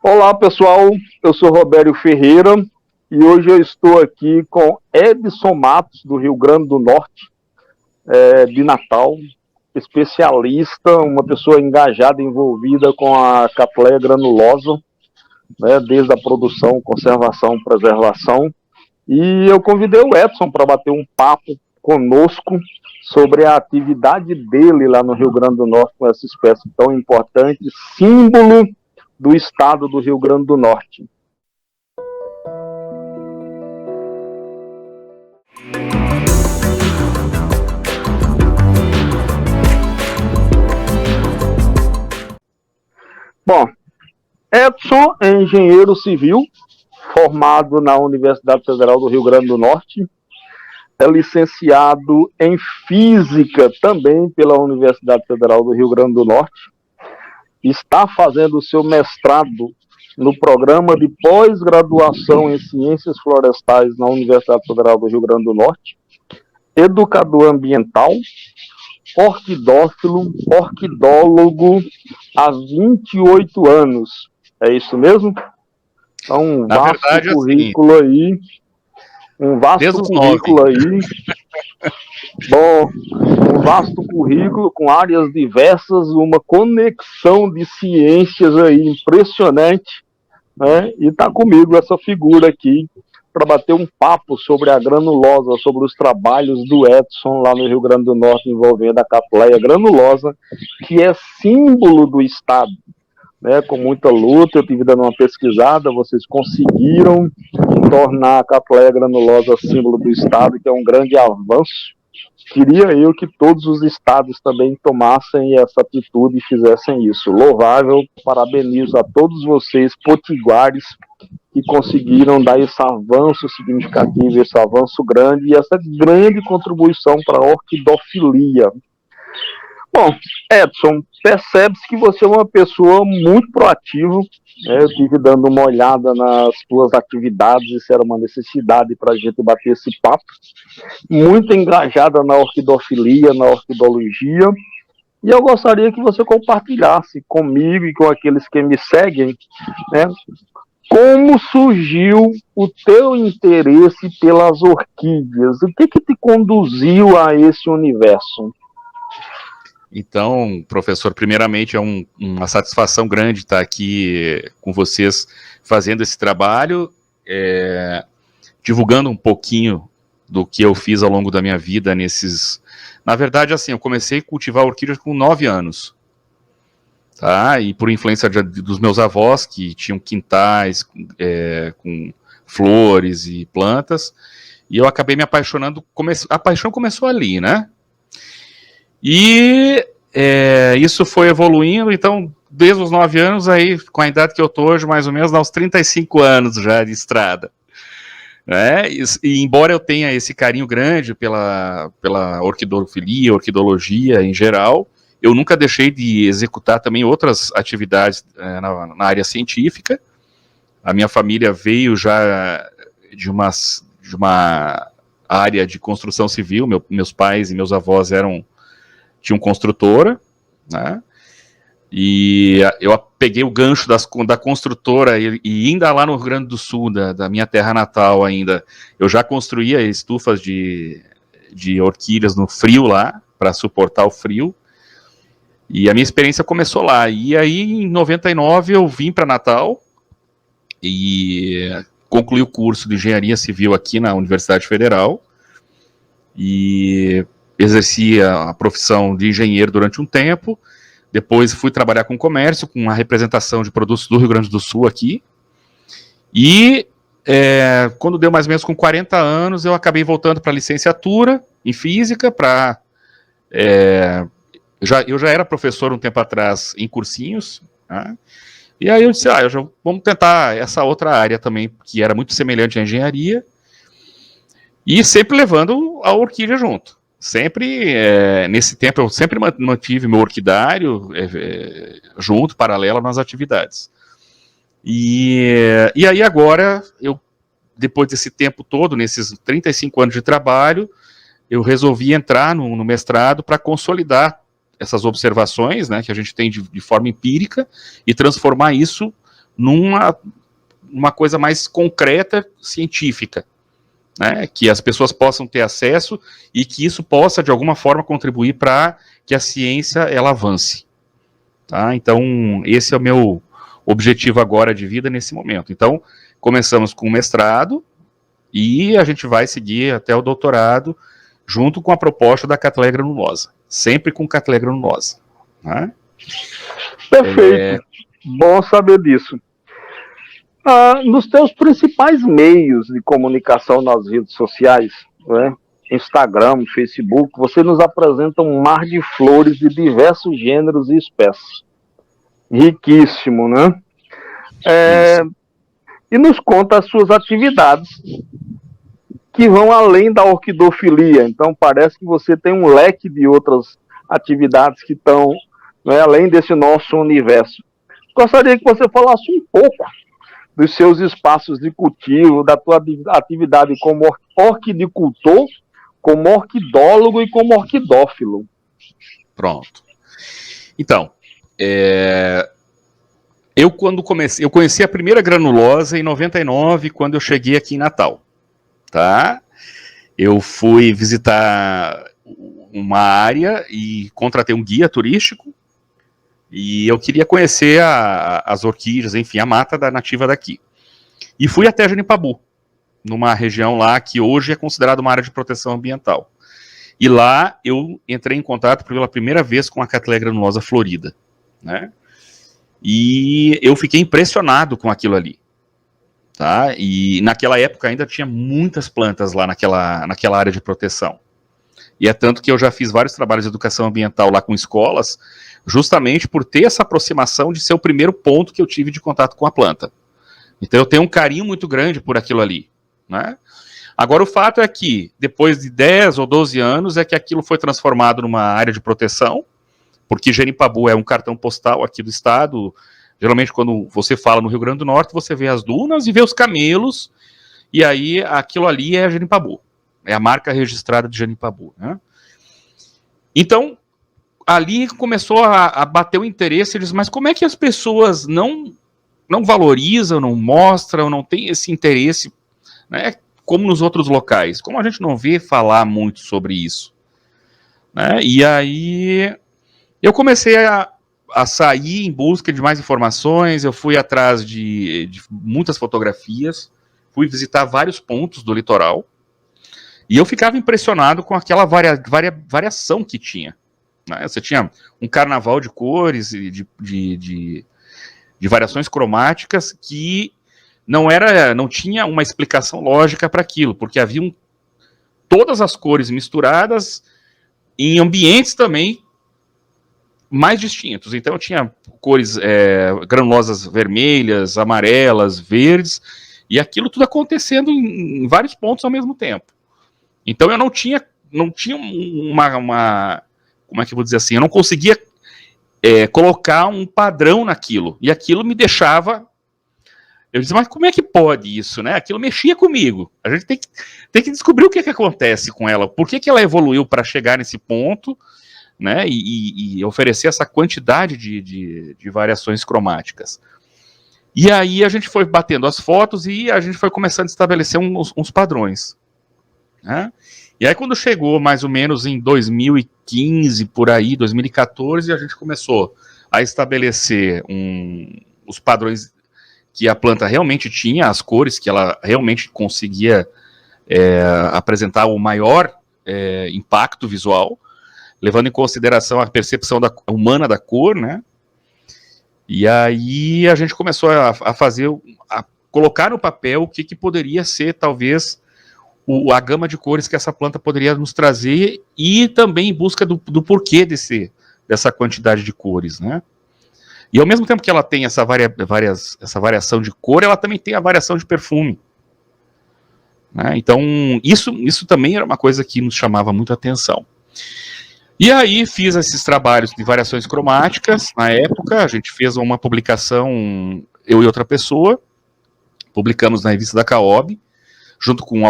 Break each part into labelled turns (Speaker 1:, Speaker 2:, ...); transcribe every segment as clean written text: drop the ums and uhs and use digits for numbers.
Speaker 1: Olá, pessoal. Eu sou Robério Ferreira e hoje eu estou aqui com Edson Matos, do Rio Grande do Norte, de Natal, especialista, uma pessoa engajada, envolvida com a capleia granulosa, né, desde a produção, conservação, preservação. E eu convidei o Edson para bater um papo conosco sobre a atividade dele lá no Rio Grande do Norte com essa espécie tão importante, símbolo do estado do Rio Grande do Norte. Bom, Edson é engenheiro civil, formado na Universidade Federal do Rio Grande do Norte, é licenciado em Física também pela Universidade Federal do Rio Grande do Norte, está fazendo o seu mestrado no programa de pós-graduação em Ciências Florestais na Universidade Federal do Rio Grande do Norte, educador ambiental, orquidófilo, orquidólogo há 28 anos. É isso mesmo? Então, um vasto currículo aí. Um vasto currículo aí. Bom, um vasto currículo com áreas diversas, uma conexão de ciências aí impressionante, né? E está comigo essa figura aqui para bater um papo sobre a granulosa, sobre os trabalhos do Edson lá no Rio Grande do Norte envolvendo a capleia granulosa, que é símbolo do estado, né? Com muita luta, eu tive dando uma pesquisada, vocês conseguiram tornar a capleia granulosa símbolo do estado, que é um grande avanço. Queria eu que todos os estados também tomassem essa atitude e fizessem isso. Louvável, parabenizo a todos vocês, potiguares, que conseguiram dar esse avanço significativo, esse avanço grande e essa grande contribuição para a orquidofilia. Bom, Edson, percebe-se que você é uma pessoa muito proativa, né? Eu estive dando uma olhada nas suas atividades, isso era uma necessidade para a gente bater esse papo, muito engajada na orquidofilia, na orquidologia, e eu gostaria que você compartilhasse comigo e com aqueles que me seguem, né, como surgiu o teu interesse pelas orquídeas, o que te conduziu a esse universo?
Speaker 2: Então, professor, primeiramente é uma satisfação grande estar aqui com vocês fazendo esse trabalho, divulgando um pouquinho do que eu fiz ao longo da minha vida nesses... Na verdade, assim, eu comecei a cultivar orquídeas com 9 anos, tá? E por influência dos meus avós, que tinham quintais com flores e plantas, e eu acabei me apaixonando, a paixão começou ali, né? E isso foi evoluindo, então, desde os 9 anos, aí, com a idade que eu tô hoje, mais ou menos, aos 35 anos já de estrada. E embora eu tenha esse carinho grande pela orquidofilia, orquidologia em geral, eu nunca deixei de executar também outras atividades na área científica. A minha família veio já de uma área de construção civil, meus pais e meus avós tinham construtora, né? E eu peguei o gancho da construtora e ainda lá no Rio Grande do Sul, da minha terra natal ainda, eu já construía estufas de orquídeas no frio lá, para suportar o frio, e a minha experiência começou lá. E aí, em 99, eu vim para Natal e concluí o curso de Engenharia Civil aqui na Universidade Federal, e exerci a profissão de engenheiro durante um tempo. Depois fui trabalhar com comércio, com a representação de produtos do Rio Grande do Sul aqui. E quando deu mais ou menos com 40 anos, eu acabei voltando para a licenciatura em Física. Eu já era professor um tempo atrás em cursinhos, né? E aí eu disse, vamos tentar essa outra área também, que era muito semelhante à engenharia, e sempre levando a orquídea junto. Sempre, nesse tempo, eu sempre mantive meu orquidário junto, paralelo nas atividades. E aí agora, depois desse tempo todo, nesses 35 anos de trabalho, eu resolvi entrar no mestrado para consolidar essas observações, né, que a gente tem de forma empírica, e transformar isso numa coisa mais concreta, científica, né, que as pessoas possam ter acesso e que isso possa, de alguma forma, contribuir para que a ciência ela avance. Tá? Então, esse é o meu objetivo agora de vida nesse momento. Então, começamos com o mestrado e a gente vai seguir até o doutorado junto com a proposta da Cattleya granulosa, sempre com Cattleya granulosa. Né?
Speaker 1: Perfeito, bom saber disso. Nos teus principais meios de comunicação nas redes sociais, né, Instagram, Facebook, você nos apresenta um mar de flores de diversos gêneros e espécies. Riquíssimo, né? E nos conta as suas atividades, que vão além da orquidofilia. Então, parece que você tem um leque de outras atividades que estão, né, além desse nosso universo. Gostaria que você falasse um pouco dos seus espaços de cultivo, da tua atividade como orquidicultor, como orquidólogo e como orquidófilo.
Speaker 2: Pronto. Então, eu conheci a primeira granulosa em 99, quando eu cheguei aqui em Natal. Tá? Eu fui visitar uma área e contratei um guia turístico e eu queria conhecer as orquídeas, enfim, a mata nativa daqui. E fui até Genipabu, numa região lá que hoje é considerada uma área de proteção ambiental. E lá eu entrei em contato pela primeira vez com a Cattleya granulosa florida, né? E eu fiquei impressionado com aquilo ali. Tá? E naquela época ainda tinha muitas plantas lá naquela área de proteção. E é tanto que eu já fiz vários trabalhos de educação ambiental lá com escolas, justamente por ter essa aproximação de ser o primeiro ponto que eu tive de contato com a planta. Então eu tenho um carinho muito grande por aquilo ali. Né? Agora o fato é que, depois de 10 ou 12 anos, é que aquilo foi transformado numa área de proteção, porque Genipabu é um cartão postal aqui do estado. Geralmente, quando você fala no Rio Grande do Norte, você vê as dunas e vê os camelos, e aí aquilo ali é Genipabu. É a marca registrada de Genipabu. Né? Então, ali começou a bater o interesse, eles, mas como é que as pessoas não valorizam, não mostram, não têm esse interesse, né, como nos outros locais? Como a gente não vê falar muito sobre isso? Né? E aí eu comecei a sair em busca de mais informações, eu fui atrás de muitas fotografias, fui visitar vários pontos do litoral, e eu ficava impressionado com aquela variação que tinha. Né? Você tinha um carnaval de cores, de variações cromáticas, que não tinha uma explicação lógica para aquilo, porque haviam todas as cores misturadas em ambientes também mais distintos. Então eu tinha cores granulosas vermelhas, amarelas, verdes, e aquilo tudo acontecendo em vários pontos ao mesmo tempo. Então eu não tinha uma como é que eu vou dizer assim, eu não conseguia colocar um padrão naquilo, e aquilo me deixava, eu disse, mas como é que pode isso, né? Aquilo mexia comigo. A gente tem que descobrir o que acontece com ela, por que ela evoluiu para chegar nesse ponto, né, e oferecer essa quantidade de variações cromáticas. E aí a gente foi batendo as fotos e a gente foi começando a estabelecer uns padrões. Né? E aí quando chegou mais ou menos em 2015, por aí, 2014, a gente começou a estabelecer os padrões que a planta realmente tinha, as cores que ela realmente conseguia apresentar o maior impacto visual, levando em consideração a percepção humana da cor, né? E aí a gente começou a colocar no papel o que poderia ser, talvez, a gama de cores que essa planta poderia nos trazer, e também em busca do porquê dessa quantidade de cores, né? E ao mesmo tempo que ela tem essa variação de cor, ela também tem a variação de perfume. Né? Então, isso também era uma coisa que nos chamava muita atenção. E aí fiz esses trabalhos de variações cromáticas. Na época, a gente fez uma publicação, eu e outra pessoa, publicamos na revista da CAOB, junto com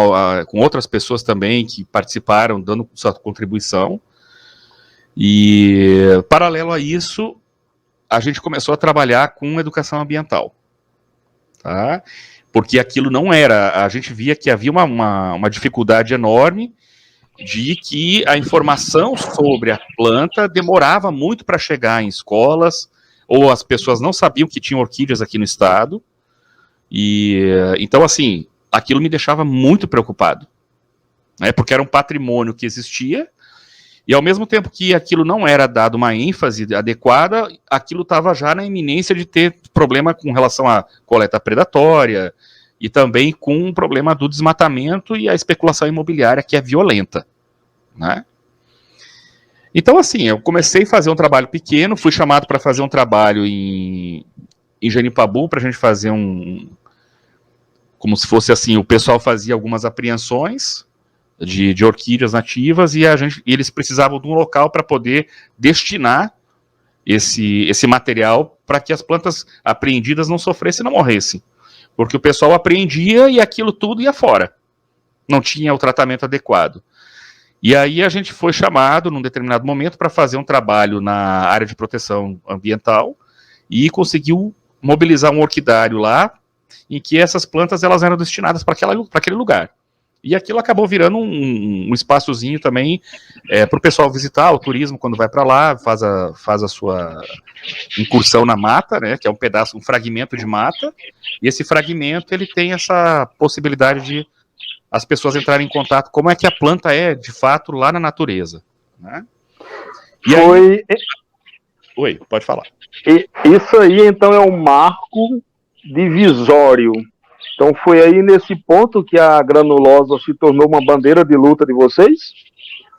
Speaker 2: outras pessoas também que participaram, dando sua contribuição. E, paralelo a isso, a gente começou a trabalhar com educação ambiental. tá? Porque aquilo não era, a gente via que havia uma dificuldade enorme de que a informação sobre a planta demorava muito para chegar em escolas, ou as pessoas não sabiam que tinham orquídeas aqui no estado, e então, assim, aquilo me deixava muito preocupado, né, porque era um patrimônio que existia, e ao mesmo tempo que aquilo não era dado uma ênfase adequada, aquilo estava já na iminência de ter problema com relação à coleta predatória, e também com o problema do desmatamento e a especulação imobiliária, que é violenta, né? Então, assim, eu comecei a fazer um trabalho pequeno, fui chamado para fazer um trabalho em Genipabu, para a gente fazer como se fosse assim, o pessoal fazia algumas apreensões de orquídeas nativas, e eles precisavam de um local para poder destinar esse material para que as plantas apreendidas não sofressem e não morressem. Porque o pessoal apreendia e aquilo tudo ia fora. Não tinha o tratamento adequado. E aí a gente foi chamado, num determinado momento, para fazer um trabalho na área de proteção ambiental e conseguiu mobilizar um orquidário lá, em que essas plantas elas eram destinadas para aquele lugar. E aquilo acabou virando um espaçozinho também para o pessoal visitar, o turismo, quando vai para lá, faz a sua incursão na mata, né, que é um fragmento de mata, e esse fragmento ele tem essa possibilidade de as pessoas entrarem em contato como é que a planta é, de fato, lá na natureza, né? Oi, pode falar.
Speaker 1: Isso aí, então, é um marco divisório. Então, foi aí nesse ponto que a granulosa se tornou uma bandeira de luta de vocês?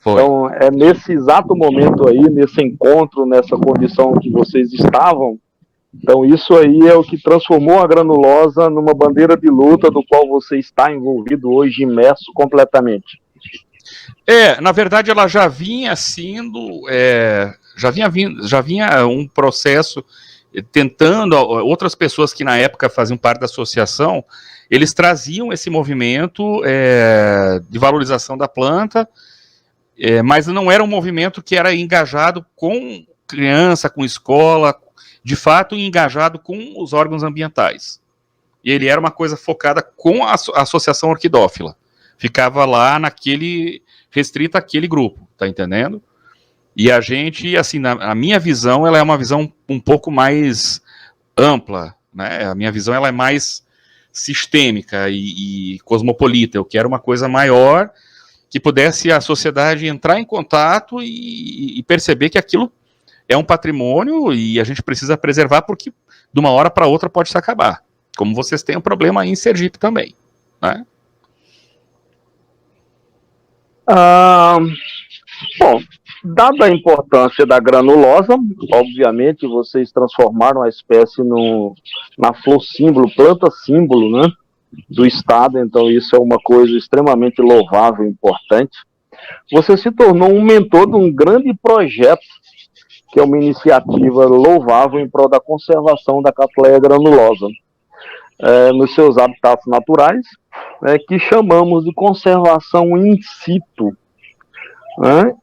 Speaker 1: Foi. Então, é nesse exato momento aí, nesse encontro, nessa condição que vocês estavam. Então, isso aí é o que transformou a granulosa numa bandeira de luta do qual você está envolvido hoje, imerso completamente.
Speaker 2: Na verdade, ela já vinha sendo, já vinha um processo tentando, outras pessoas que na época faziam parte da associação, eles traziam esse movimento de valorização da planta, mas não era um movimento que era engajado com criança, com escola, de fato engajado com os órgãos ambientais. E ele era uma coisa focada com a associação orquidófila. Ficava lá restrita àquele grupo, tá entendendo? E a gente, assim, a minha visão, ela é uma visão um pouco mais ampla, né? A minha visão, ela é mais sistêmica e cosmopolita. Eu quero uma coisa maior, que pudesse a sociedade entrar em contato e perceber que aquilo é um patrimônio e a gente precisa preservar, porque de uma hora para outra pode se acabar. Como vocês têm um problema aí em Sergipe também, né?
Speaker 1: Bom, dada a importância da granulosa, obviamente vocês transformaram a espécie na flor símbolo, planta símbolo, né, do estado, então isso é uma coisa extremamente louvável e importante. Você se tornou um mentor de um grande projeto, que é uma iniciativa louvável em prol da conservação da Cattleya granulosa, nos seus habitats naturais, que chamamos de conservação in situ.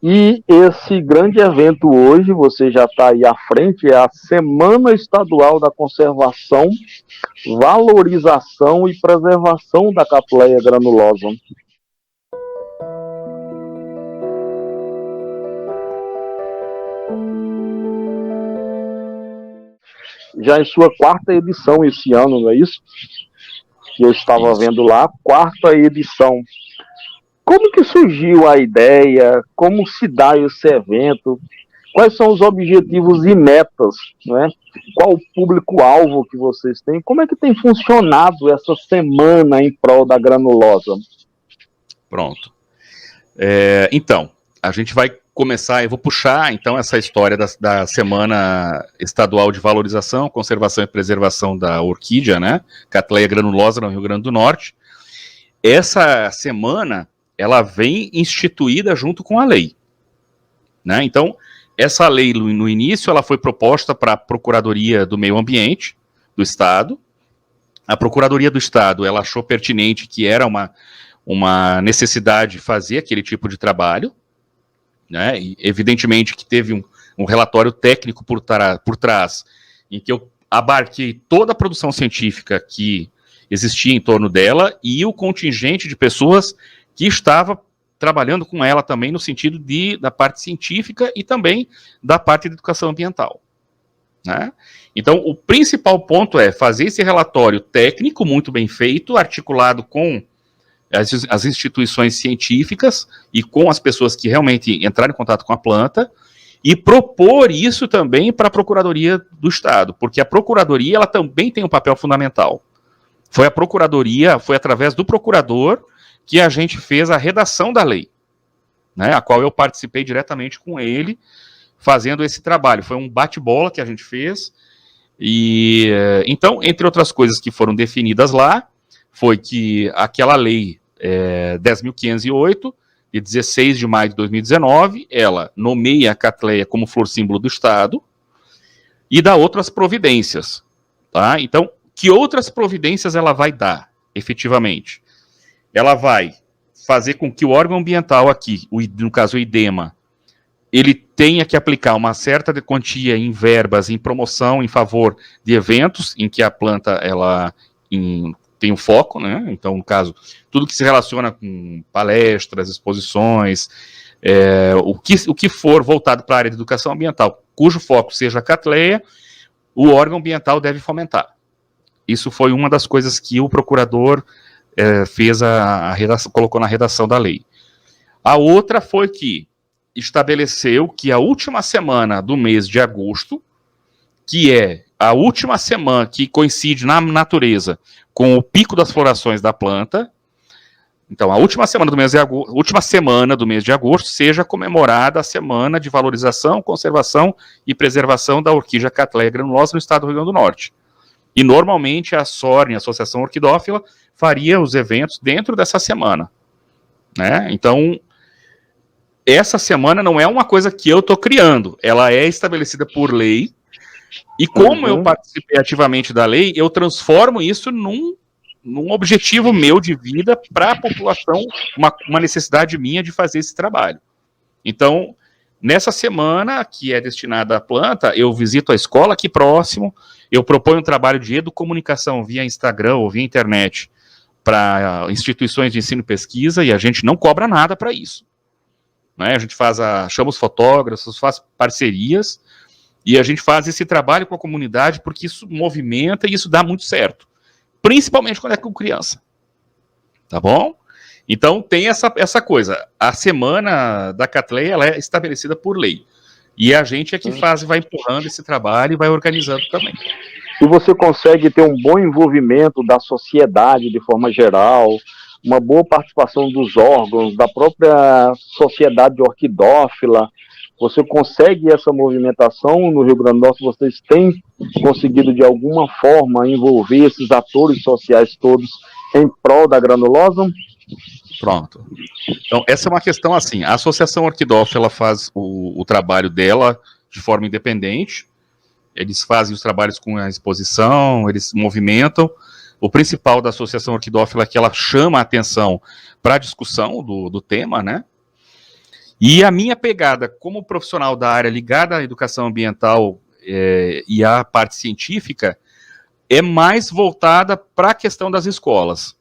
Speaker 1: E esse grande evento hoje, você já está aí à frente, é a Semana Estadual da Conservação, Valorização e Preservação da Cattleya granulosa. Já em sua 4ª edição esse ano, não é isso? Que eu estava vendo lá, 4ª edição. Como que surgiu a ideia? Como se dá esse evento? Quais são os objetivos e metas, né? Qual o público-alvo que vocês têm? Como é que tem funcionado essa semana em prol da granulosa?
Speaker 2: Pronto. Então, a gente vai começar, eu vou puxar então essa história da Semana Estadual de Valorização, Conservação e Preservação da Orquídea, né? Cattleya granulosa no Rio Grande do Norte. Essa semana, ela vem instituída junto com a lei, né? Então, essa lei, no início, ela foi proposta para a Procuradoria do Meio Ambiente do Estado. A Procuradoria do Estado, ela achou pertinente que era uma necessidade de fazer aquele tipo de trabalho, né? E, evidentemente, que teve um relatório técnico por trás, em que eu abarquei toda a produção científica que existia em torno dela e o contingente de pessoas que estava trabalhando com ela também no sentido da parte científica e também da parte de educação ambiental. Né? Então, o principal ponto é fazer esse relatório técnico muito bem feito, articulado com as instituições científicas e com as pessoas que realmente entraram em contato com a planta, e propor isso também para a Procuradoria do Estado, porque a Procuradoria ela também tem um papel fundamental. Foi a Procuradoria, foi através do procurador que a gente fez a redação da lei, né, a qual eu participei diretamente com ele, fazendo esse trabalho. Foi um bate-bola que a gente fez, e então, entre outras coisas que foram definidas lá, foi que aquela lei 10.508, de 16 de maio de 2019, ela nomeia a Catleia como flor símbolo do Estado e dá outras providências. Tá? Então, que outras providências ela vai dar, efetivamente? Ela vai fazer com que o órgão ambiental aqui, no caso o IDEMA, ele tenha que aplicar uma certa quantia em verbas, em promoção, em favor de eventos em que a planta ela tem um foco, né? Então, no caso, tudo que se relaciona com palestras, exposições, o que for voltado para a área de educação ambiental, cujo foco seja a Catleia, o órgão ambiental deve fomentar. Isso foi uma das coisas que o procurador fez colocou na redação da lei. A outra foi que estabeleceu que a última semana do mês de agosto, que é a última semana que coincide na natureza com o pico das florações da planta, então a última semana do mês de agosto seja comemorada a semana de valorização, conservação e preservação da orquídea Catleia granulosa no estado do Rio Grande do Norte. E normalmente a SORN, a Associação Orquidófila, faria os eventos dentro dessa semana, né? Então, essa semana não é uma coisa que eu estou criando, ela é estabelecida por lei, e como eu participei ativamente da lei, eu transformo isso num objetivo meu de vida para a população, uma necessidade minha de fazer esse trabalho. Então, nessa semana que é destinada à planta, eu visito a escola aqui próximo, eu proponho um trabalho de educomunicação via Instagram ou via internet para instituições de ensino e pesquisa, e a gente não cobra nada para isso. Né? A gente chama os fotógrafos, faz parcerias, e a gente faz esse trabalho com a comunidade, porque isso movimenta e isso dá muito certo. Principalmente quando é com criança. Tá bom? Então tem essa coisa. A semana da Catleia ela é estabelecida por lei. E a gente é que vai empurrando esse trabalho e vai organizando também.
Speaker 1: E você consegue ter um bom envolvimento da sociedade de forma geral, uma boa participação dos órgãos, da própria sociedade orquidófila. Você consegue essa movimentação no Rio Grande do Norte? Vocês têm conseguido, de alguma forma, envolver esses atores sociais todos em prol da granulosa?
Speaker 2: Pronto. Então, essa é uma questão assim, a Associação Orquidófila faz o trabalho dela de forma independente, eles fazem os trabalhos com a exposição, eles movimentam. O principal da Associação Orquidófila é que ela chama a atenção para a discussão do tema, né? E a minha pegada como profissional da área ligada à educação ambiental e à parte científica é mais voltada para a questão das escolas,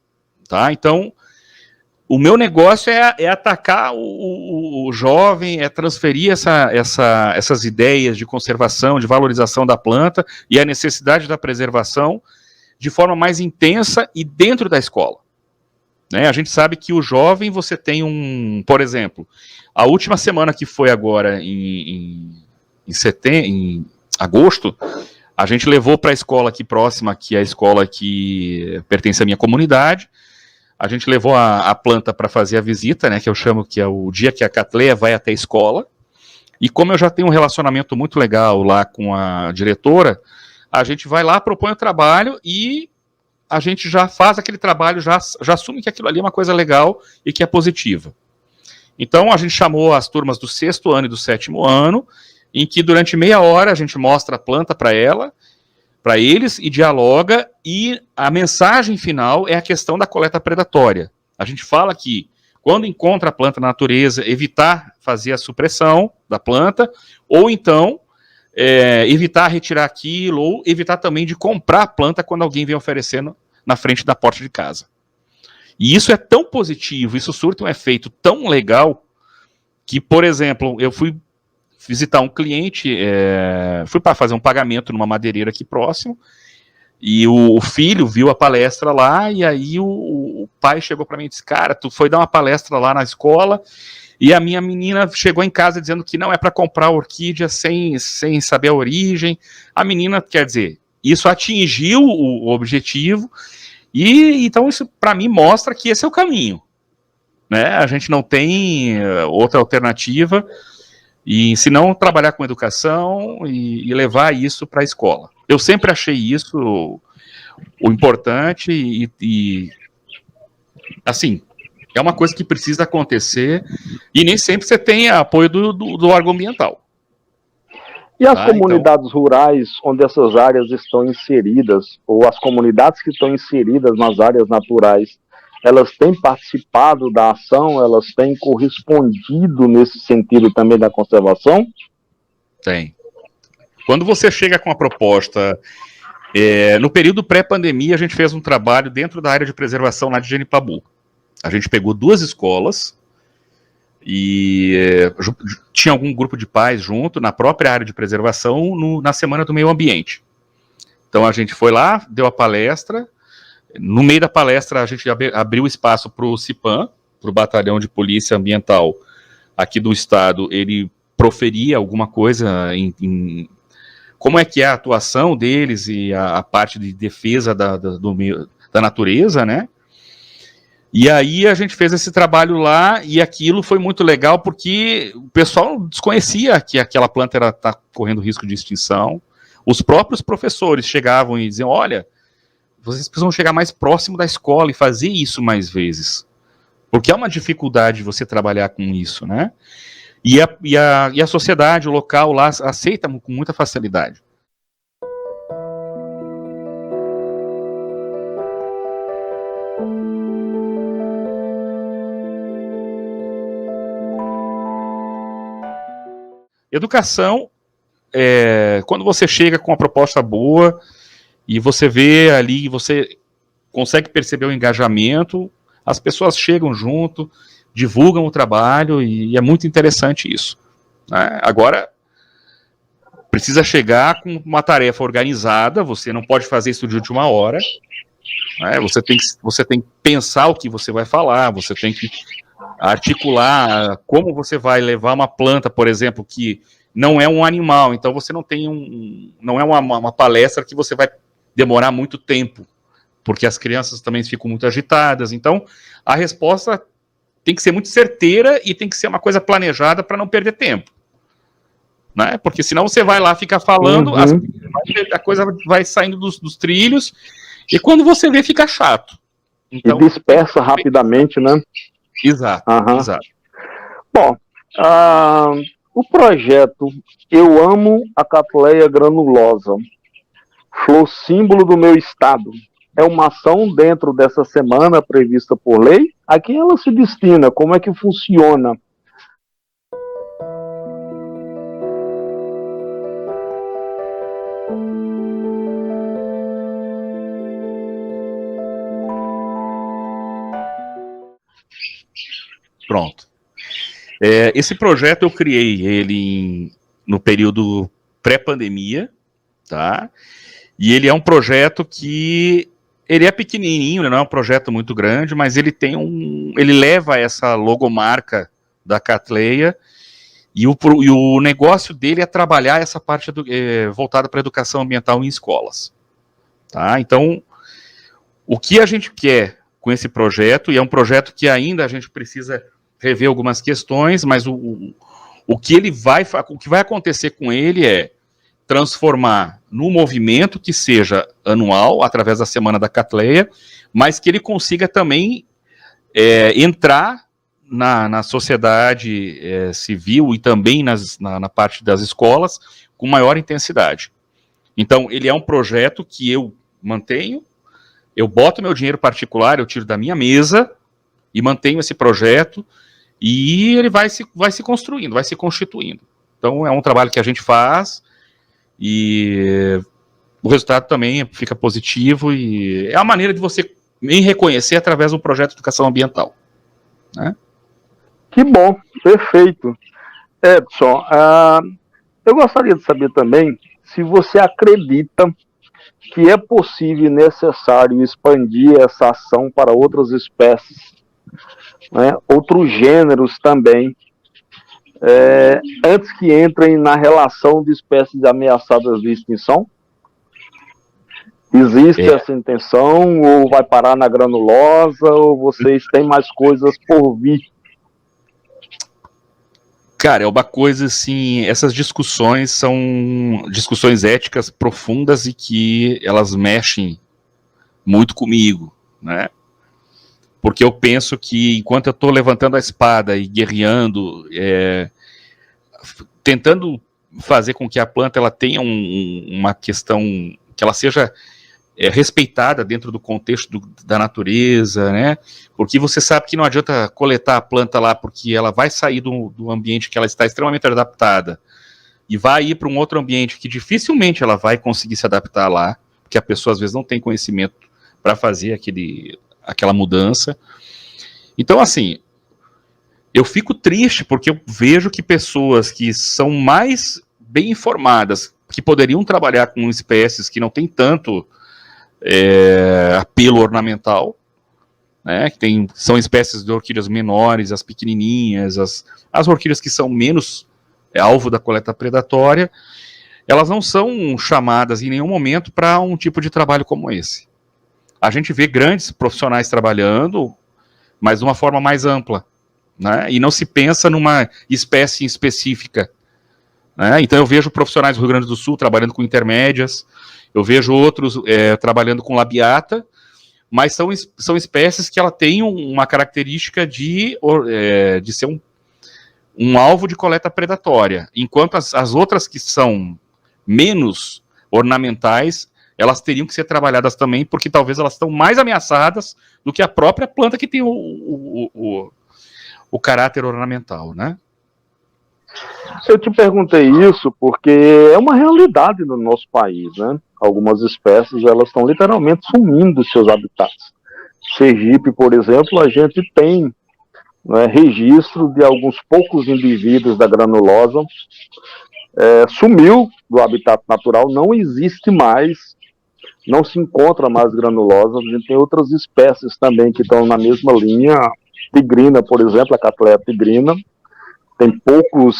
Speaker 2: tá? Então, o meu negócio é atacar o jovem, é transferir essas ideias de conservação, de valorização da planta e a necessidade da preservação de forma mais intensa e dentro da escola. Né? A gente sabe que o jovem, você tem por exemplo, a última semana que foi agora em agosto, a gente levou para a escola aqui próxima, que é a escola que pertence à minha comunidade, a gente levou a planta para fazer a visita, né, que eu chamo que é o dia que a Catleia vai até a escola, e como eu já tenho um relacionamento muito legal lá com a diretora, a gente vai lá, propõe o trabalho e a gente já faz aquele trabalho, já assume que aquilo ali é uma coisa legal e que é positiva. Então a gente chamou as turmas do 6º ano e do 7º ano, em que durante meia hora a gente mostra a planta para eles e dialoga, e a mensagem final é a questão da coleta predatória. A gente fala que quando encontra a planta na natureza, evitar fazer a supressão da planta, ou então evitar retirar aquilo, ou evitar também de comprar a planta quando alguém vem oferecendo na frente da porta de casa. E isso é tão positivo, isso surte um efeito tão legal, que, por exemplo, eu fui visitar um cliente, fui para fazer um pagamento numa madeireira aqui próximo, e o filho viu a palestra lá, e aí o pai chegou para mim e disse, cara, tu foi dar uma palestra lá na escola, e a minha menina chegou em casa dizendo que não é para comprar orquídea sem saber a origem. A menina, quer dizer, isso atingiu o objetivo, e então isso para mim mostra que esse é o caminho, né? A gente não tem outra alternativa, e se não trabalhar com educação e levar isso para a escola. Eu sempre achei isso o importante e assim, é uma coisa que precisa acontecer, e nem sempre você tem apoio do órgão ambiental.
Speaker 1: E as comunidades rurais onde essas áreas estão inseridas, ou as comunidades que estão inseridas nas áreas naturais, elas têm participado da ação, elas têm correspondido nesse sentido também da conservação?
Speaker 2: Tem. Quando você chega com a proposta, no período pré-pandemia, a gente fez um trabalho dentro da área de preservação lá de Genipabu. A gente pegou 2 escolas e tinha algum grupo de pais junto na própria área de preservação na Semana do Meio Ambiente. Então a gente foi lá, deu a palestra. No meio da palestra a gente abriu espaço para o CIPAM, para o Batalhão de Polícia Ambiental aqui do estado. Ele proferia alguma coisa em como é que é a atuação deles e a parte de defesa da natureza, né? E aí a gente fez esse trabalho lá, e aquilo foi muito legal, porque o pessoal desconhecia que aquela planta está correndo risco de extinção. Os próprios professores chegavam e diziam, olha, vocês precisam chegar mais próximo da escola e fazer isso mais vezes. Porque é uma dificuldade você trabalhar com isso, né? E a sociedade, o local lá, aceita com muita facilidade. Educação, quando você chega com uma proposta boa e você vê ali, você consegue perceber o engajamento, as pessoas chegam junto, divulgam o trabalho, e é muito interessante isso, né? Agora, precisa chegar com uma tarefa organizada, você não pode fazer isso de última hora, né? Você tem que pensar o que você vai falar, você tem que articular como você vai levar uma planta, por exemplo, que não é um animal, então você não tem não é uma palestra que você vai demorar muito tempo, porque as crianças também ficam muito agitadas. Então a resposta tem que ser muito certeira e tem que ser uma coisa planejada para não perder tempo, né? Porque senão você vai lá ficar falando, a coisa vai saindo dos trilhos, e quando você vê, fica chato.
Speaker 1: Então, e dispersa rapidamente, né?
Speaker 2: Exato, exato.
Speaker 1: Bom, o projeto Eu Amo a Catleia Granulosa, flor símbolo do meu estado, é uma ação dentro dessa semana prevista por lei? A quem ela se destina? Como é que funciona?
Speaker 2: Pronto. Esse projeto eu criei ele no período pré-pandemia, tá? E ele é um projeto que ele é pequenininho, não é um projeto muito grande, mas ele ele leva essa logomarca da Catleia, e o negócio dele é trabalhar essa parte voltada para a educação ambiental em escolas, tá? Então, o que a gente quer com esse projeto, e é um projeto que ainda a gente precisa rever algumas questões, mas o que vai acontecer com ele é transformar num movimento que seja anual, através da Semana da Catleia, mas que ele consiga também entrar na sociedade civil e também na parte das escolas com maior intensidade. Então, ele é um projeto que eu mantenho, eu boto meu dinheiro particular, eu tiro da minha mesa e mantenho esse projeto, e ele vai se construindo, vai se constituindo. Então, é um trabalho que a gente faz, e o resultado também fica positivo, e é a maneira de você me reconhecer através do projeto de educação ambiental, né?
Speaker 1: Que bom, perfeito. Edson, eu gostaria de saber também se você acredita que é possível e necessário expandir essa ação para outras espécies, né, outros gêneros também, antes que entrem na relação de espécies ameaçadas de extinção? Existe essa intenção, ou vai parar na granulosa, ou vocês têm mais coisas por vir?
Speaker 2: Cara, é uma coisa assim, essas discussões são discussões éticas profundas e que elas mexem muito comigo, né? Porque eu penso que enquanto eu estou levantando a espada e guerreando, tentando fazer com que a planta ela tenha uma questão, que ela seja respeitada dentro do contexto da natureza, né? Porque você sabe que não adianta coletar a planta lá, porque ela vai sair do ambiente que ela está extremamente adaptada e vai ir para um outro ambiente que dificilmente ela vai conseguir se adaptar lá, porque a pessoa às vezes não tem conhecimento para fazer aquela mudança. Então, assim, eu fico triste porque eu vejo que pessoas que são mais bem informadas, que poderiam trabalhar com espécies que não tem tanto apelo ornamental, né, que são espécies de orquídeas menores, as pequenininhas, as orquídeas que são menos alvo da coleta predatória, elas não são chamadas em nenhum momento para um tipo de trabalho como esse. A gente vê grandes profissionais trabalhando, mas de uma forma mais ampla, né, e não se pensa numa espécie específica, né. Então eu vejo profissionais do Rio Grande do Sul trabalhando com intermédias, eu vejo outros trabalhando com labiata, mas são espécies que ela tem uma característica de ser um alvo de coleta predatória, enquanto as outras que são menos ornamentais, elas teriam que ser trabalhadas também, porque talvez elas estão mais ameaçadas do que a própria planta que tem o caráter ornamental, né?
Speaker 1: Eu te perguntei isso porque é uma realidade no nosso país, né? Algumas espécies, elas estão literalmente sumindo dos seus habitats. Sergipe, por exemplo, a gente tem, né, registro de alguns poucos indivíduos da granulosa, sumiu do habitat natural, não existe mais, não se encontra mais granulosa. A gente tem outras espécies também que estão na mesma linha, tigrina, por exemplo, a Cattleya tigrina, tem poucos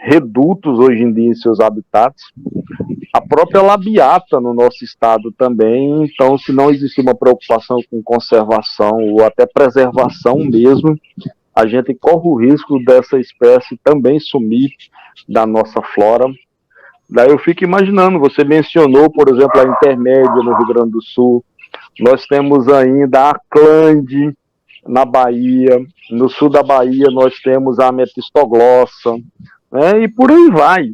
Speaker 1: redutos hoje em dia em seus habitats. A própria labiata no nosso estado também. Então, se não existir uma preocupação com conservação ou até preservação mesmo, a gente corre o risco dessa espécie também sumir da nossa flora. Daí eu fico imaginando, você mencionou, por exemplo, a intermédia no Rio Grande do Sul, nós temos ainda a clande na Bahia, no sul da Bahia nós temos a ametistoglossa, né, e por aí vai.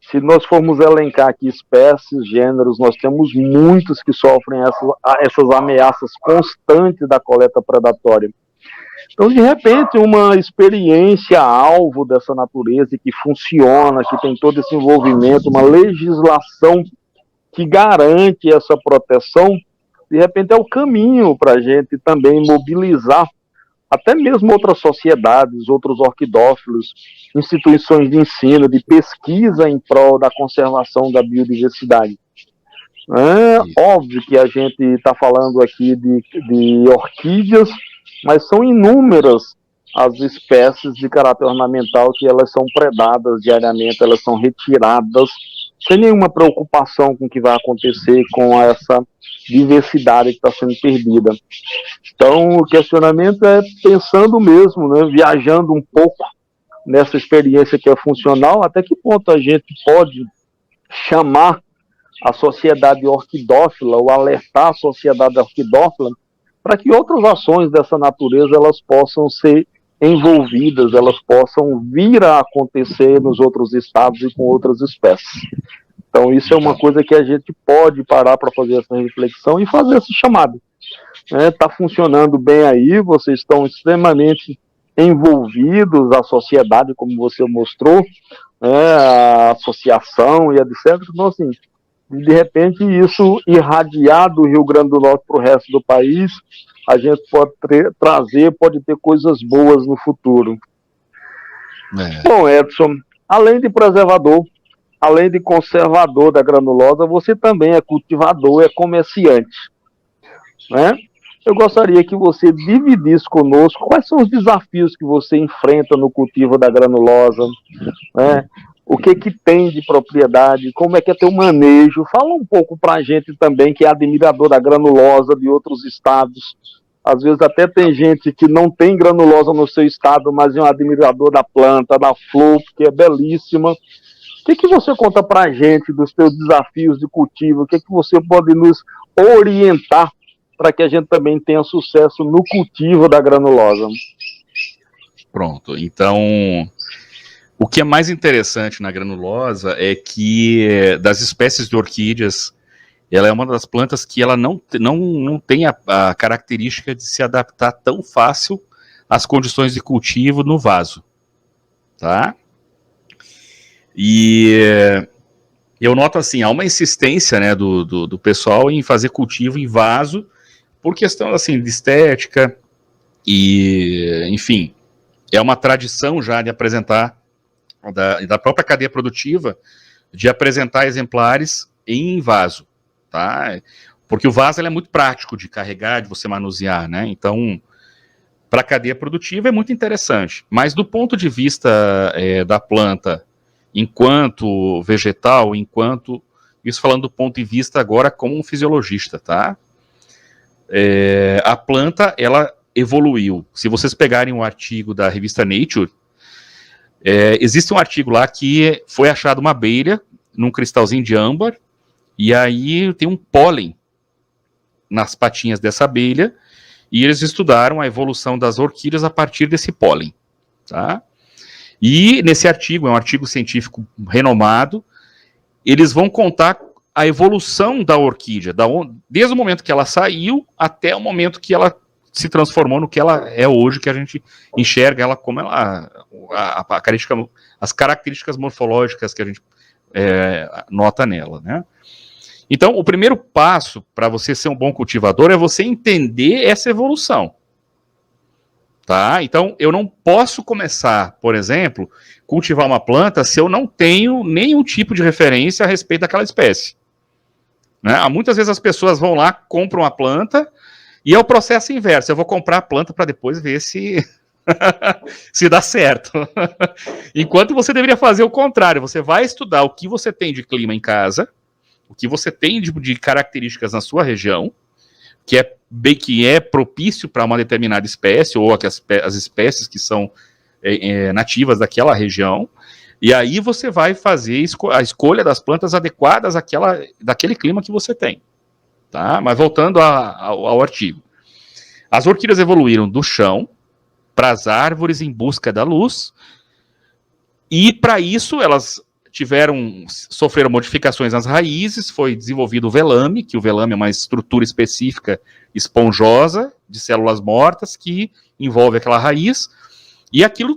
Speaker 1: Se nós formos elencar aqui espécies, gêneros, nós temos muitos que sofrem essas ameaças constantes da coleta predatória. Então, de repente, uma experiência alvo dessa natureza que funciona, que tem todo esse envolvimento, uma legislação que garante essa proteção, de repente é o caminho para a gente também mobilizar até mesmo outras sociedades, outros orquidófilos, instituições de ensino, de pesquisa em prol da conservação da biodiversidade. É óbvio que a gente está falando aqui de orquídeas, mas são inúmeras as espécies de caráter ornamental que elas são predadas diariamente, elas são retiradas, sem nenhuma preocupação com o que vai acontecer com essa diversidade que está sendo perdida. Então, o questionamento é pensando mesmo, né, viajando um pouco nessa experiência que é funcional, até que ponto a gente pode chamar a sociedade orquidófila ou alertar a sociedade orquidófila para que outras ações dessa natureza elas possam ser envolvidas, elas possam vir a acontecer nos outros estados e com outras espécies. Então isso é uma coisa que a gente pode parar para fazer essa reflexão e fazer esse chamado. Está funcionando bem aí, vocês estão extremamente envolvidos, a sociedade, como você mostrou, a associação e etc. Então, assim, de repente, isso irradiar do Rio Grande do Norte para o resto do país, a gente pode pode ter coisas boas no futuro. Bom, Edson, além de preservador, além de conservador da granulosa, você também é cultivador, é comerciante, né? Eu gostaria que você dividisse conosco quais são os desafios que você enfrenta no cultivo da granulosa, né? O que tem de propriedade, como é teu manejo. Fala um pouco para a gente também, que é admirador da granulosa de outros estados. Às vezes até tem gente que não tem granulosa no seu estado, mas é um admirador da planta, da flor, que é belíssima. O que você conta para a gente dos seus desafios de cultivo? O que você pode nos orientar para que a gente também tenha sucesso no cultivo da granulosa?
Speaker 2: Pronto, então o que é mais interessante na granulosa é que das espécies de orquídeas, ela é uma das plantas que ela não tem a característica de se adaptar tão fácil às condições de cultivo no vaso, tá? E eu noto assim, há uma insistência, né, do pessoal em fazer cultivo em vaso, por questão assim, de estética, e enfim, é uma tradição já de apresentar, da própria cadeia produtiva, de apresentar exemplares em vaso, tá? Porque o vaso ele é muito prático de carregar, de você manusear, né? Então, para a cadeia produtiva é muito interessante, mas do ponto de vista da planta, enquanto vegetal, isso falando do ponto de vista agora como um fisiologista, tá? A planta, ela evoluiu. Se vocês pegarem um artigo da revista Nature, existe um artigo lá que foi achado uma abelha num cristalzinho de âmbar, e aí tem um pólen nas patinhas dessa abelha, e eles estudaram a evolução das orquídeas a partir desse pólen, tá? E nesse artigo, é um artigo científico renomado, eles vão contar a evolução da orquídea, desde o momento que ela saiu até o momento que ela se transformou no que ela é hoje, que a gente enxerga ela como ela, as características morfológicas que a gente nota nela, né? Então, o primeiro passo para você ser um bom cultivador é você entender essa evolução. Tá? Então, eu não posso começar, por exemplo, cultivar uma planta se eu não tenho nenhum tipo de referência a respeito daquela espécie. Né? Muitas vezes as pessoas vão lá, compram a planta, e é o processo inverso. Eu vou comprar a planta para depois ver se se dá certo. Enquanto você deveria fazer o contrário. Você vai estudar o que você tem de clima em casa, o que você tem de características na sua região, que é propício para uma determinada espécie, ou as espécies que são nativas daquela região, e aí você vai fazer a escolha das plantas adequadas daquele clima que você tem. Tá? Mas voltando ao artigo. As orquídeas evoluíram do chão para as árvores em busca da luz, e para isso elas sofreram modificações nas raízes, foi desenvolvido o velame, que o velame é uma estrutura específica esponjosa de células mortas que envolve aquela raiz, e aquilo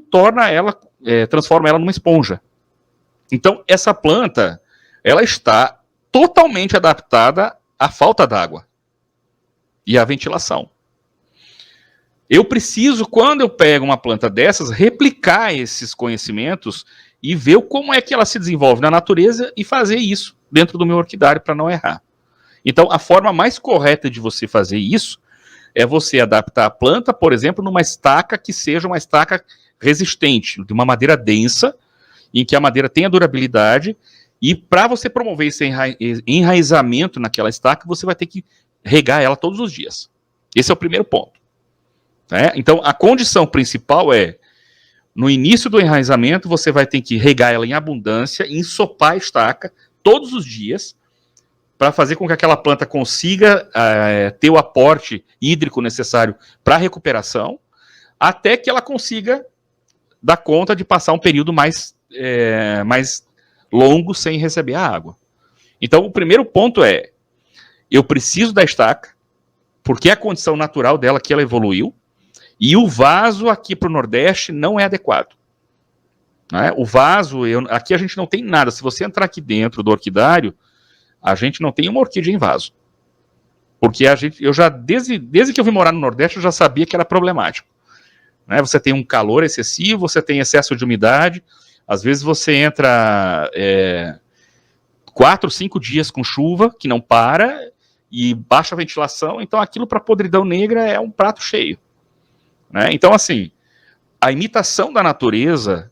Speaker 2: transforma ela numa esponja. Então, essa planta, ela está totalmente adaptada à falta d'água e à ventilação. Eu preciso, quando eu pego uma planta dessas, replicar esses conhecimentos e ver como é que ela se desenvolve na natureza e fazer isso dentro do meu orquidário para não errar. Então, a forma mais correta de você fazer isso é você adaptar a planta, por exemplo, numa estaca que seja uma estaca resistente, de uma madeira densa, em que a madeira tenha durabilidade, e para você promover esse enraizamento naquela estaca, você vai ter que regar ela todos os dias. Esse é o primeiro ponto. Então, a condição principal é, no início do enraizamento, você vai ter que regar ela em abundância, ensopar a estaca todos os dias, para fazer com que aquela planta consiga ter o aporte hídrico necessário para a recuperação, até que ela consiga dar conta de passar um período mais longo sem receber a água. Então, o primeiro ponto é, eu preciso da estaca, porque é a condição natural dela que ela evoluiu, e o vaso aqui para o Nordeste não é adequado. Né? O vaso, aqui a gente não tem nada. Se você entrar aqui dentro do orquidário, a gente não tem uma orquídea em vaso. Porque eu já, desde que eu vim morar no Nordeste, eu já sabia que era problemático. Né? Você tem um calor excessivo, você tem excesso de umidade, às vezes você entra 4, 5 dias com chuva, que não para, e baixa ventilação, então aquilo para podridão negra é um prato cheio. Né? Então, assim, a imitação da natureza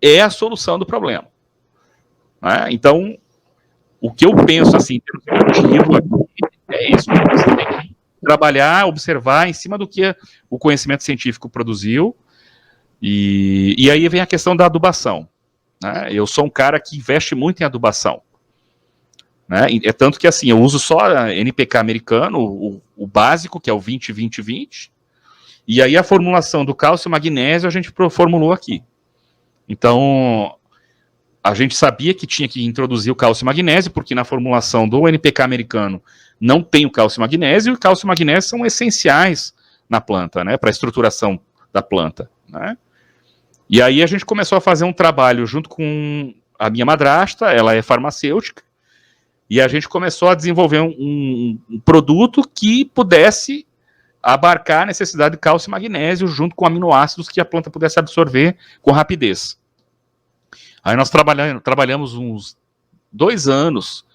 Speaker 2: é a solução do problema. Né? Então, o que eu penso, assim, em termos evolutivo aqui, é isso. Você tem que trabalhar, observar em cima do que o conhecimento científico produziu, e aí vem a questão da adubação. Né? Eu sou um cara que investe muito em adubação. Né? É tanto que, assim, eu uso só NPK americano, o básico, que é o 20-20-20, e aí a formulação do cálcio e magnésio a gente formulou aqui. Então, a gente sabia que tinha que introduzir o cálcio e magnésio, porque na formulação do NPK americano não tem o cálcio e magnésio, e o cálcio e magnésio são essenciais na planta, né, para a estruturação da planta. Né? E aí a gente começou a fazer um trabalho junto com a minha madrasta, ela é farmacêutica, e a gente começou a desenvolver um produto que pudesse abarcar a necessidade de cálcio e magnésio junto com aminoácidos que a planta pudesse absorver com rapidez. Aí nós trabalhamos uns 2 anos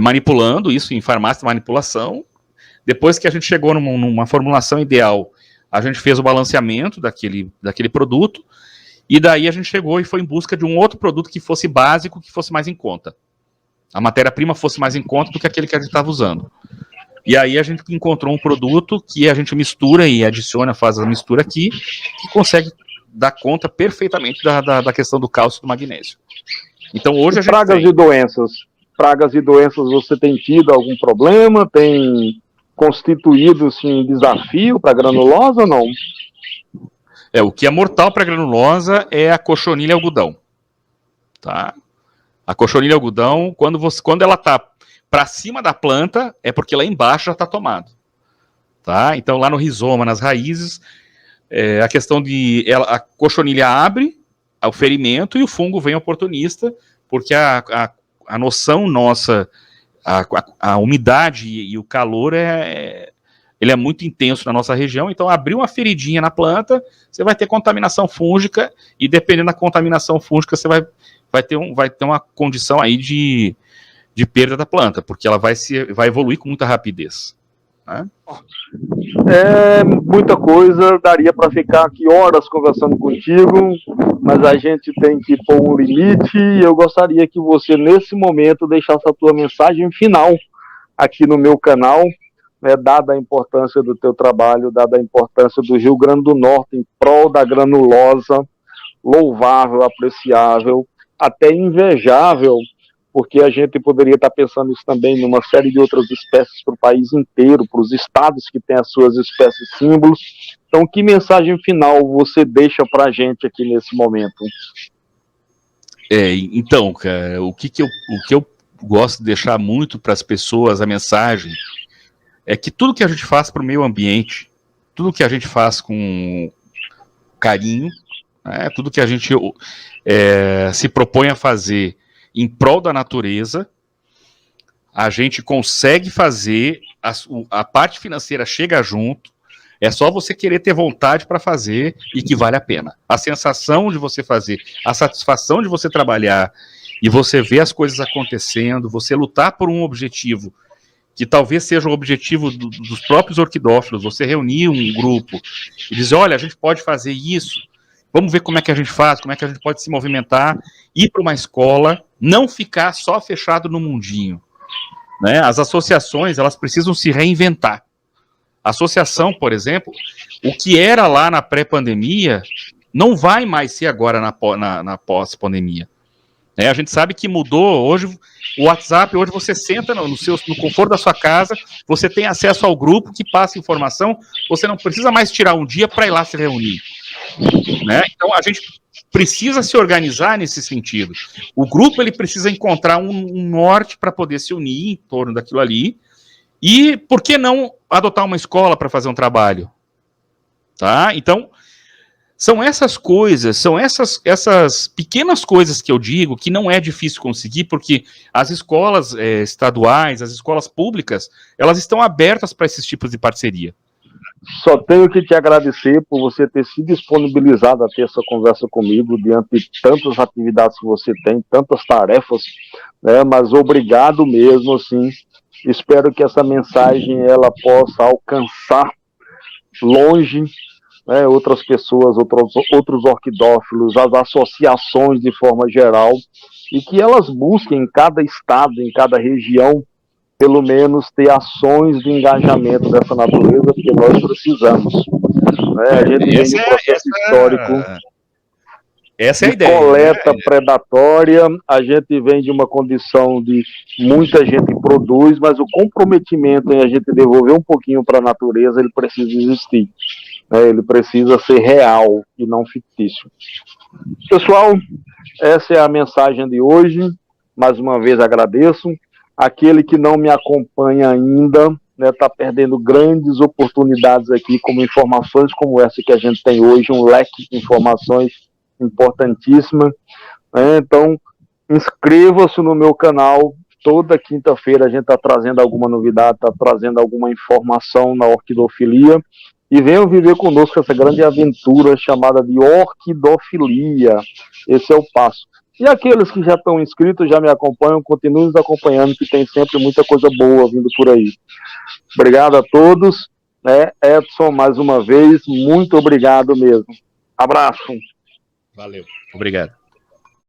Speaker 2: manipulando isso em farmácia de manipulação. Depois que a gente chegou numa formulação ideal, a gente fez o balanceamento daquele produto, e daí a gente chegou e foi em busca de um outro produto que fosse básico, que fosse mais em conta. A matéria-prima fosse mais em conta do que aquele que a gente estava usando. E aí a gente encontrou um produto que a gente mistura e adiciona, faz a mistura aqui, que consegue dar conta perfeitamente da questão do cálcio e do magnésio. Então hoje a gente
Speaker 1: pragas e doenças, você tem tido algum problema? Tem constituído assim, desafio para a granulosa ou não?
Speaker 2: O que é mortal para a granulosa é a cochonilha algodão. Tá? A cochonilha algodão, quando ela está para cima da planta, é porque lá embaixo já está tomado. Tá? Então lá no rizoma, nas raízes, a questão a cochonilha abre o ferimento e o fungo vem oportunista, porque a noção nossa, a umidade e o calor ele é muito intenso na nossa região, então abriu uma feridinha na planta, você vai ter contaminação fúngica, e dependendo da contaminação fúngica, você vai ter uma condição aí de perda da planta, porque ela vai evoluir com muita rapidez. Né?
Speaker 1: Muita coisa, daria para ficar aqui horas conversando contigo, mas a gente tem que pôr um limite, e eu gostaria que você, nesse momento, deixasse a tua mensagem final aqui no meu canal, né, dada a importância do teu trabalho, dada a importância do Rio Grande do Norte em prol da granulosa, louvável, apreciável, até invejável, porque a gente poderia estar pensando isso também numa série de outras espécies para o país inteiro, para os estados que têm as suas espécies símbolos. Então, que mensagem final você deixa para a gente aqui nesse momento?
Speaker 2: Então, cara, o que eu gosto de deixar muito para as pessoas, a mensagem, é que tudo que a gente faz para o meio ambiente, tudo que a gente faz com carinho, né, tudo que a gente se propõe a fazer em prol da natureza, a gente consegue fazer, a parte financeira chega junto, é só você querer ter vontade para fazer e que vale a pena. A sensação de você fazer, a satisfação de você trabalhar e você ver as coisas acontecendo, você lutar por um objetivo que talvez seja o objetivo dos próprios orquidófilos, você reunir um grupo e dizer, olha, a gente pode fazer isso, vamos ver como é que a gente faz, como é que a gente pode se movimentar, ir para uma escola, não ficar só fechado no mundinho. Né? As associações, elas precisam se reinventar. A associação, por exemplo, o que era lá na pré-pandemia, não vai mais ser agora na pós-pandemia. A gente sabe que mudou. Hoje, o WhatsApp, hoje você senta no conforto da sua casa, você tem acesso ao grupo que passa informação, você não precisa mais tirar um dia para ir lá se reunir. Né? Então, a gente precisa se organizar nesse sentido. O grupo ele precisa encontrar um norte para poder se unir em torno daquilo ali. E por que não adotar uma escola para fazer um trabalho? Tá? Então, São essas coisas, são essas pequenas coisas que eu digo que não é difícil conseguir, porque as escolas estaduais, as escolas públicas, elas estão abertas para esses tipos de parceria.
Speaker 1: Só tenho que te agradecer por você ter se disponibilizado a ter essa conversa comigo, diante de tantas atividades que você tem, tantas tarefas, né? Mas obrigado mesmo, assim. Espero que essa mensagem ela possa alcançar longe, né, outras pessoas, outros orquidófilos, as associações de forma geral, e que elas busquem em cada estado, em cada região, pelo menos ter ações de engajamento dessa natureza, porque nós precisamos. Né? A gente vem de um processo histórico
Speaker 2: essa é a
Speaker 1: de
Speaker 2: ideia,
Speaker 1: coleta predatória, a gente vem de uma condição de muita gente produz, mas o comprometimento em a gente devolver um pouquinho para a natureza, ele precisa existir. Ele precisa ser real e não fictício. Pessoal, essa é a mensagem de hoje. Mais uma vez agradeço. Aquele que não me acompanha ainda, está perdendo grandes oportunidades aqui, como informações como essa que a gente tem hoje, um leque de informações importantíssima. Então, inscreva-se no meu canal. Toda quinta-feira a gente está trazendo alguma novidade, está trazendo alguma informação na orquidofilia. E venham viver conosco essa grande aventura chamada de orquidofilia. Esse é o passo. E aqueles que já estão inscritos, já me acompanham, continuem nos acompanhando, que tem sempre muita coisa boa vindo por aí. Obrigado a todos. Edson, mais uma vez, muito obrigado mesmo. Abraço.
Speaker 2: Valeu. Obrigado.